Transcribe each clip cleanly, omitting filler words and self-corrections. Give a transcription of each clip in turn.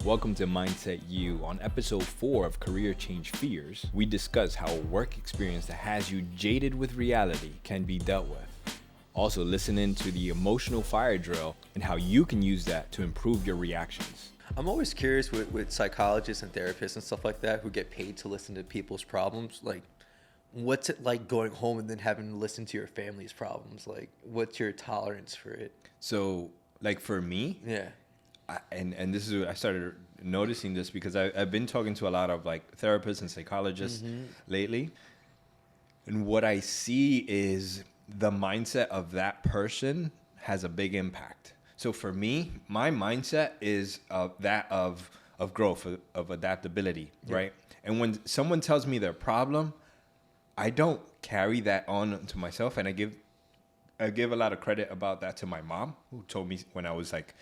Welcome to Mindset U. On episode 4 of Career Change Fears, we discuss how a work experience that has you jaded with reality can be dealt with. Also, listen in to the emotional fire drill and how you can use that to improve your reactions. I'm always curious with psychologists and therapists and stuff like that who get paid to listen to people's problems. Like, what's it like going home and then having to listen to your family's problems? Like, what's your tolerance for it? So, like for me, Yeah. and this is I started noticing this because I've been talking to a lot of like therapists and psychologists lately, and what I see is the mindset of that person has a big impact. So for me, my mindset is that of growth, of adaptability, right? And when someone tells me their problem, I don't carry that on to myself, and I give a lot of credit about that to my mom, who told me when I was like,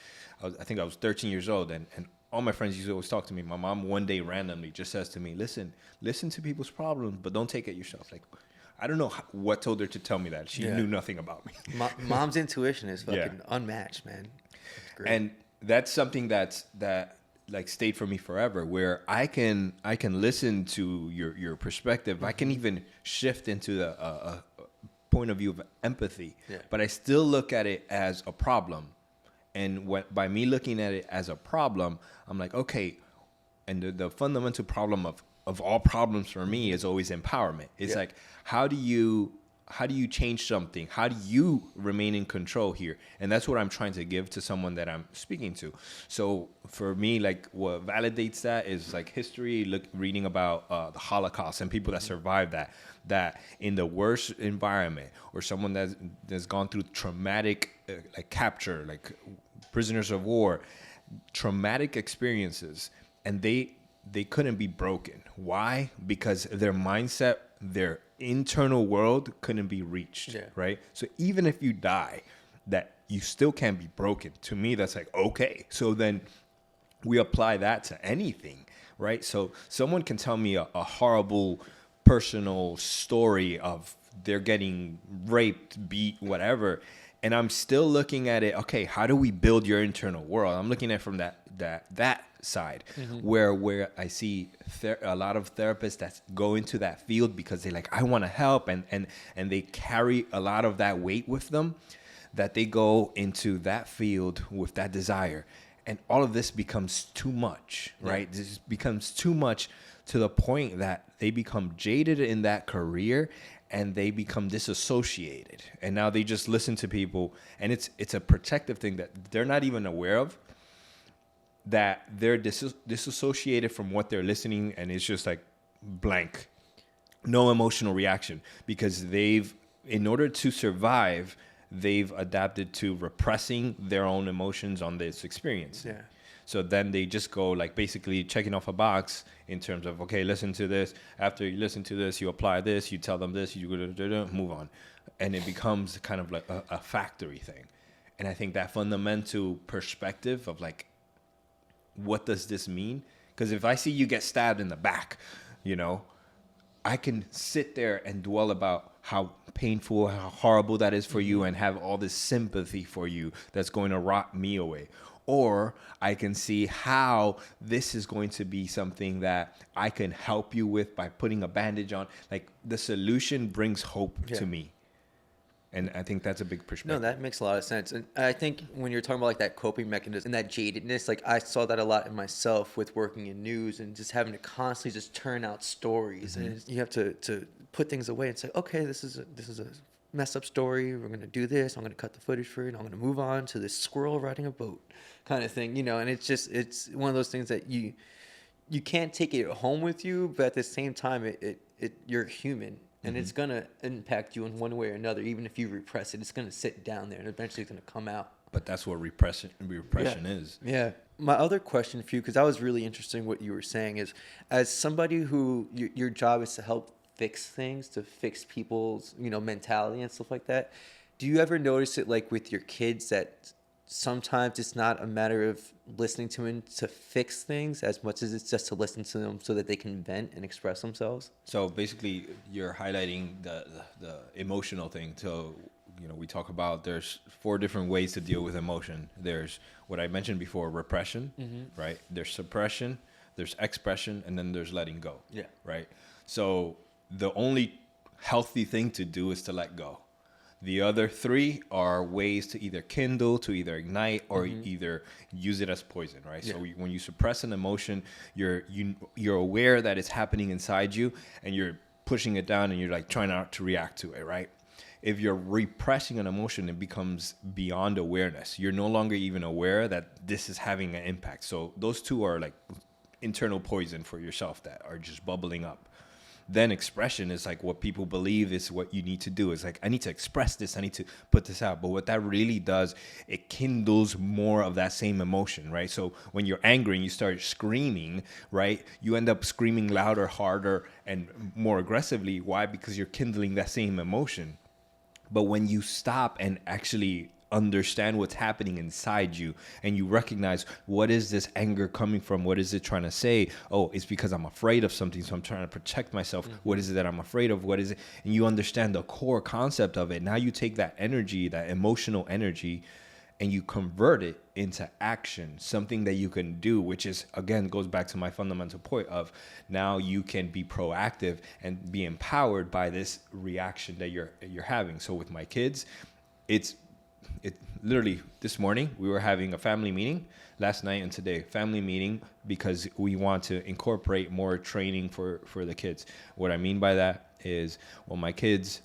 I think I was 13 years old, and all my friends used to always talk to me. My mom one day randomly just says to me, listen to people's problems, but don't take it yourself. Like, I don't know what told her to tell me that. She knew nothing about me. Mom's intuition is fucking unmatched, man. That's great. And that's something that like stayed for me forever, where I can listen to your perspective. I can even shift into a point of view of empathy, but I still look at it as a problem. And by me looking at it as a problem, I'm like, okay. And the fundamental problem of all problems for me is always empowerment. It's like, how do you change something? How do you remain in control here? And that's what I'm trying to give to someone that I'm speaking to. So for me, like what validates that is like history, reading about the Holocaust and people that survived that in the worst environment, or someone that's gone through traumatic like capture, like prisoners of war, traumatic experiences, and they couldn't be broken. Why? Because their mindset, their internal world couldn't be reached, right? So even if you die, that you still can't be broken. To me, that's like, okay. So then we apply that to anything, right? So someone can tell me a horrible personal story of they're getting raped, beat, whatever, and I'm still looking at it, okay, how do we build your internal world? I'm looking at it from that side, where I see a lot of therapists that go into that field because they're like, I want to help, and they carry a lot of that weight with them, that they go into that field with that desire, and all of this becomes too much, right? This becomes too much to the point that they become jaded in that career, and they become disassociated, and now they just listen to people, and it's a protective thing that they're not even aware of, that they're disassociated from what they're listening, and it's just like blank, no emotional reaction, because in order to survive, they've adapted to repressing their own emotions on this experience. So then they just go like basically checking off a box in terms of, okay, listen to this. After you listen to this, you apply this, you tell them this, you move on. And it becomes kind of like a factory thing. And I think that fundamental perspective of like, what does this mean? Because if I see you get stabbed in the back, I can sit there and dwell about how painful, how horrible that is for you, and have all this sympathy for you that's going to rot me away. Or I can see how this is going to be something that I can help you with by putting a bandage on. Like, the solution brings hope to me. And I think that's a big perspective. No, that makes a lot of sense. And I think when you're talking about like that coping mechanism and that jadedness, like I saw that a lot in myself with working in news and just having to constantly just turn out stories. And you have to put things away and say, okay, this is a messed up story. We're going to do this. I'm going to cut the footage for it. And I'm going to move on to this squirrel riding a boat kind of thing, and it's one of those things that you can't take it home with you, but at the same time, you're human. And it's going to impact you in one way or another. Even if you repress it, it's going to sit down there and eventually it's going to come out. But that's what repression is. Yeah. My other question for you, because that was really interesting what you were saying, is as somebody who your job is to help fix things, to fix people's, mentality and stuff like that. Do you ever notice it like with your kids that sometimes it's not a matter of listening to them to fix things as much as it's just to listen to them so that they can vent and express themselves? So basically, you're highlighting the emotional thing. So we talk about there's 4 different ways to deal with emotion. There's what I mentioned before, repression, right? There's suppression, there's expression, and then there's letting go. Yeah. Right. So the only healthy thing to do is to let go. The other 3 are ways to either kindle, to either ignite, or either use it as poison, right? Yeah. So when you suppress an emotion, you're aware that it's happening inside you, and you're pushing it down, and you're like trying not to react to it, right? If you're repressing an emotion, it becomes beyond awareness. You're no longer even aware that this is having an impact. So those 2 are like internal poison for yourself that are just bubbling up. Then expression is like what people believe is what you need to do. It's like, I need to express this. I need to put this out. But what that really does, it kindles more of that same emotion, right? So when you're angry and you start screaming, right, you end up screaming louder, harder, and more aggressively. Why? Because you're kindling that same emotion. But when you stop and actually understand what's happening inside you, and you recognize, what is this anger coming from? What is it trying to say? Oh, it's because I'm afraid of something, so I'm trying to protect myself. What is it that I'm afraid of? What is it? And you understand the core concept of it. Now you take that energy, that emotional energy, and you convert it into action, something that you can do, which is, again, goes back to my fundamental point of now you can be proactive and be empowered by this reaction that you're having. So with my kids, it literally this morning we were having a family meeting, last night and today family meeting, because we want to incorporate more training for the kids. What I mean by that is, well, my kids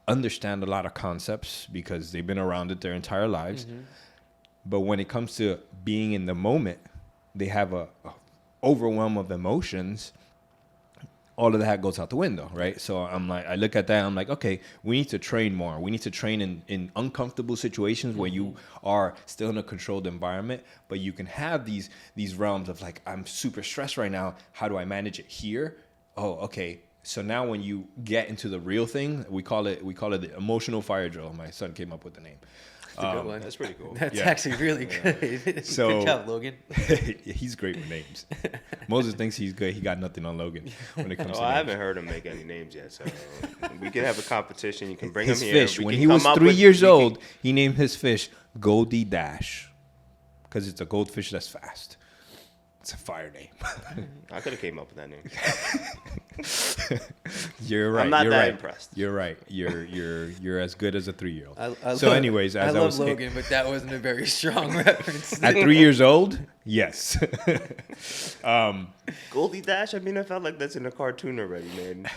understand a lot of concepts because they've been around it their entire lives. But when it comes to being in the moment, they have a overwhelm of emotions. All of that goes out the window, right? So I'm like, I look at that, I'm like, okay, we need to train more. We need to train in uncomfortable situations where you are still in a controlled environment, but you can have these realms of like, I'm super stressed right now. How do I manage it here? Oh, okay. So now when you get into the real thing, we call it the emotional fire drill. My son came up with the name. That's a good one. That's pretty cool. That's actually really good. So- Good job, Logan. He's great with names. Moses thinks he's good. He got nothing on Logan when it comes Oh, to I names. haven't heard him make any names yet, so we can have a competition. You can bring His him here. fish. We When can he was come up 3 with- years we can- old, he named his fish Goldie Dash because it's a goldfish that's fast. It's a fire name. I could have came up with that name. You're right. I'm not you're that right. impressed. You're right. You're as good as a 3-year-old. I So, love- anyways, as I I love was Logan, but that wasn't a very strong reference. at 3 years old, yes. Goldie Dash? I mean, I felt like that's in a cartoon already, man.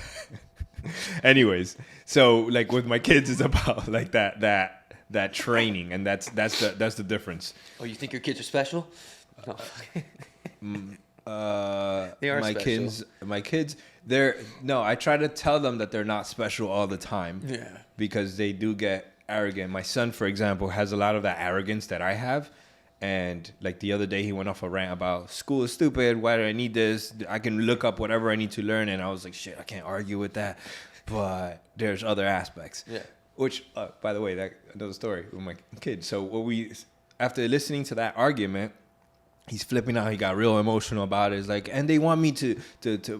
Anyways, so like with my kids, it's about like that training, and that's the difference. Oh, you think your kids are special? No. They are my special. kids, I try to tell them that they're not special all the time. Yeah. Because they do get arrogant. My son, for example, has a lot of that arrogance that I have. And like the other day, he went off a rant about school is stupid. Why do I need this? I can look up whatever I need to learn. And I was like, shit, I can't argue with that. But there's other aspects. Yeah. Which, by the way, that another story with my kid. So after listening to that argument, he's flipping out. He got real emotional about it. It's like, and they want me to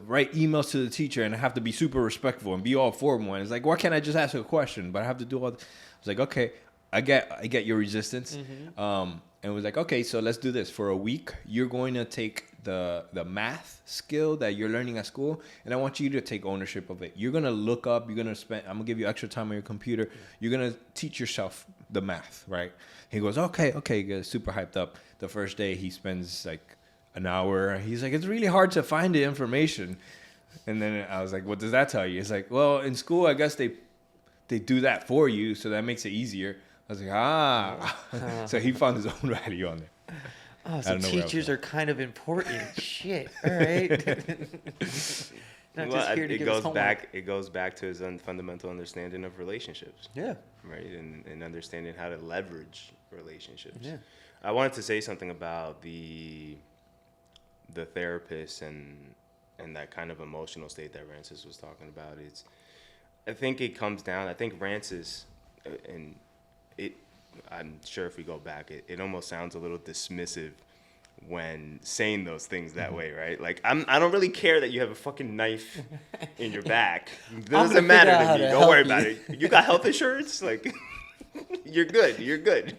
write emails to the teacher, and I have to be super respectful and be all formal. And it's like, why can't I just ask a question? But I have to do all. I was like, okay, I get your resistance. And it was like, okay, so let's do this. For a week, you're going to take the math skill that you're learning at school, and I want you to take ownership of it. You're gonna look up. I'm gonna give you extra time on your computer. You're gonna teach yourself the math, right? He goes, okay, he gets super hyped up. The first day, he spends like an hour. He's like, it's really hard to find the information. And then I was like, what does that tell you? It's like, well, in school, I guess they do that for you, so that makes it easier. I was like, So he found his own value on it. Oh, so teachers are kind of important. Shit. All right. Not just here to it give us goes homework. back. It goes back to his fundamental understanding of relationships. Yeah. Right, and understanding how to leverage relationships. Yeah. I wanted to say something about the therapist and that kind of emotional state that Rancis was talking about. I think it comes down. I think Rancis, and I'm sure if we go back, it almost sounds a little dismissive when saying those things that way, right? Like I don't really care that you have a fucking knife in your back. It doesn't matter to me. Don't worry about it. You got health insurance? Like you're good. You're good.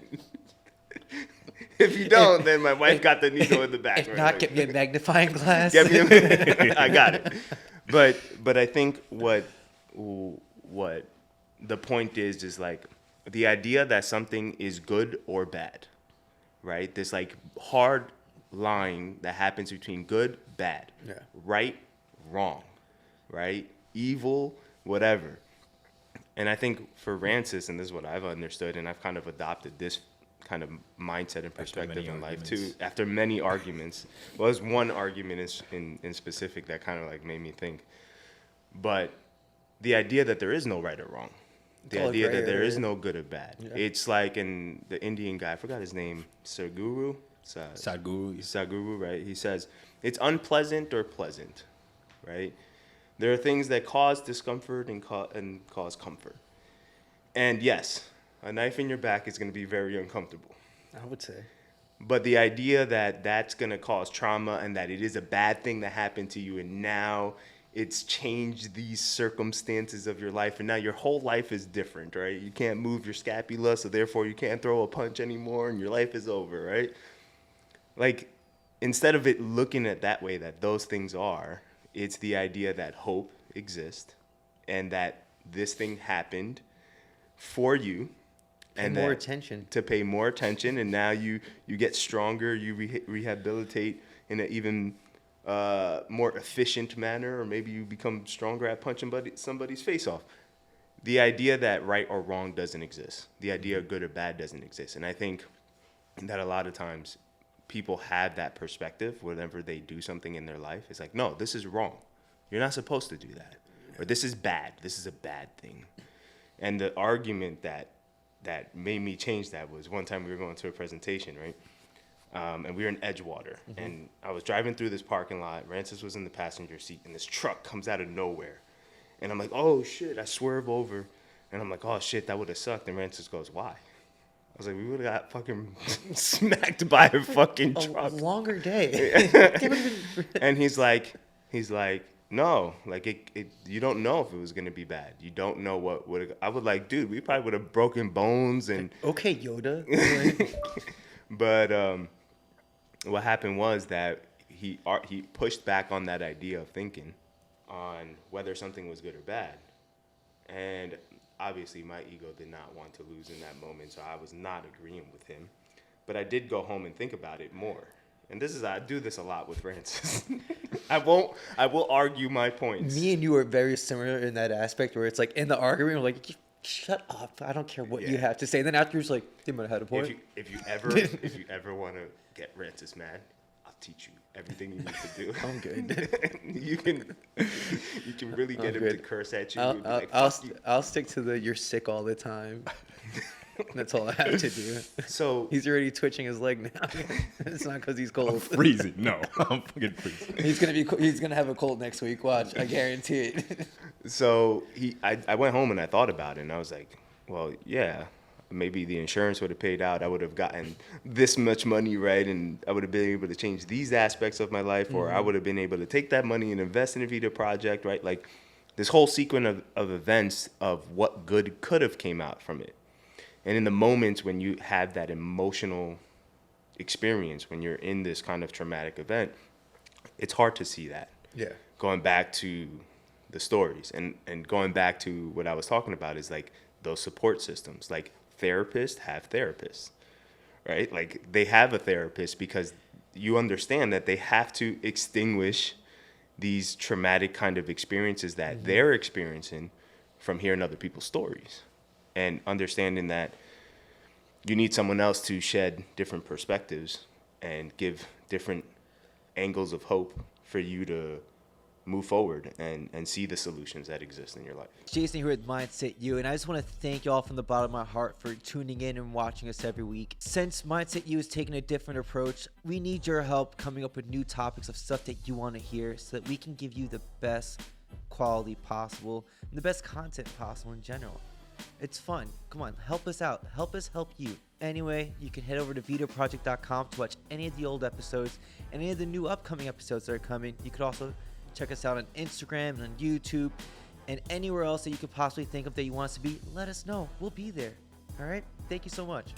If you don't, then my wife got the needle in the back. If right? not, Like, get me a magnifying glass. get me I got it. But I think what the point is like the idea that something is good or bad, right? This like hard line that happens between good, bad, right, wrong, right, evil, whatever. And I think for Rancis, and this is what I've understood, and I've kind of adopted this kind of mindset and perspective in life too. After many arguments, well, there's one argument in specific that kind of like made me think. But the idea that there is no right or wrong, the idea that there is no good or bad. Yeah. It's like in the Indian guy, I forgot his name, Sadhguru, right? He says it's unpleasant or pleasant, right? There are things that cause discomfort and cause comfort. And yes, a knife in your back is going to be very uncomfortable, I would say. But the idea that that's going to cause trauma and that it is a bad thing that happened to you and now it's changed these circumstances of your life and now your whole life is different, right? You can't move your scapula, so therefore you can't throw a punch anymore and your life is over, right? Like, instead of it looking at that way, that those things are, it's the idea that hope exists and that this thing happened for you. And more attention. To pay more attention, and now you get stronger, you rehabilitate in an even more efficient manner, or maybe you become stronger at punching somebody's face off. The idea that right or wrong doesn't exist. The idea of good or bad doesn't exist. And I think that a lot of times people have that perspective whenever they do something in their life. It's like, no, this is wrong. You're not supposed to do that. Or this is bad. This is a bad thing. And the argument that made me change that was one time we were going to a presentation, right? And we were in Edgewater. Mm-hmm. And I was driving through this parking lot. Rancis was in the passenger seat. And this truck comes out of nowhere. And I'm like, oh, shit. I swerve over. And I'm like, oh, shit, that would have sucked. And Rancis goes, why? I was like, we would have got fucking smacked by a fucking truck. A longer day. And he's like, no, like you don't know if it was gonna be bad. You don't know what would. I was like, dude, we probably would have broken bones and. Okay, Yoda. But what happened was that he pushed back on that idea of thinking on whether something was good or bad, and obviously my ego did not want to lose in that moment, so I was not agreeing with him. But I did go home and think about it more. And I do this a lot with Rancis. I will argue my points. Me and you are very similar in that aspect where it's like in the argument, we're like, shut up. I don't care what you have to say. And then afterwards, like, they might have had a point. If you ever want to get Rancis mad, I'll teach you everything you need to do. I'm good. you can really get him to curse at you. I'll stick to the you're sick all the time. That's all I have to do. So he's already twitching his leg now. It's not because he's cold. I'm freezing. No, I'm fucking freezing. He's gonna have a cold next week. Watch, I guarantee it. So I went home and I thought about it, and I was like, well, yeah, maybe the insurance would have paid out. I would have gotten this much money, right, and I would have been able to change these aspects of my life, or I would have been able to take that money and invest in a Vita project, right? Like this whole sequence of events of what good could have came out from it. And in the moments when you have that emotional experience, when you're in this kind of traumatic event, it's hard to see that. Yeah. Going back to the stories and going back to what I was talking about is like those support systems. Like therapists have therapists, right? Like they have a therapist because you understand that they have to extinguish these traumatic kind of experiences that they're experiencing from hearing other people's stories. And understanding that you need someone else to shed different perspectives and give different angles of hope for you to move forward and see the solutions that exist in your life. Jason here with Mindset U, and I just want to thank you all from the bottom of my heart for tuning in and watching us every week. Since Mindset U is taking a different approach, we need your help coming up with new topics of stuff that you want to hear so that we can give you the best quality possible and the best content possible in general. It's fun. Come on, help us out. Help us help you. Anyway, you can head over to vitoproject.com to watch any of the old episodes, any of the new upcoming episodes that are coming. You could also check us out on Instagram and on YouTube and anywhere else that you could possibly think of that you want us to be. Let us know. We'll be there. All right? Thank you so much.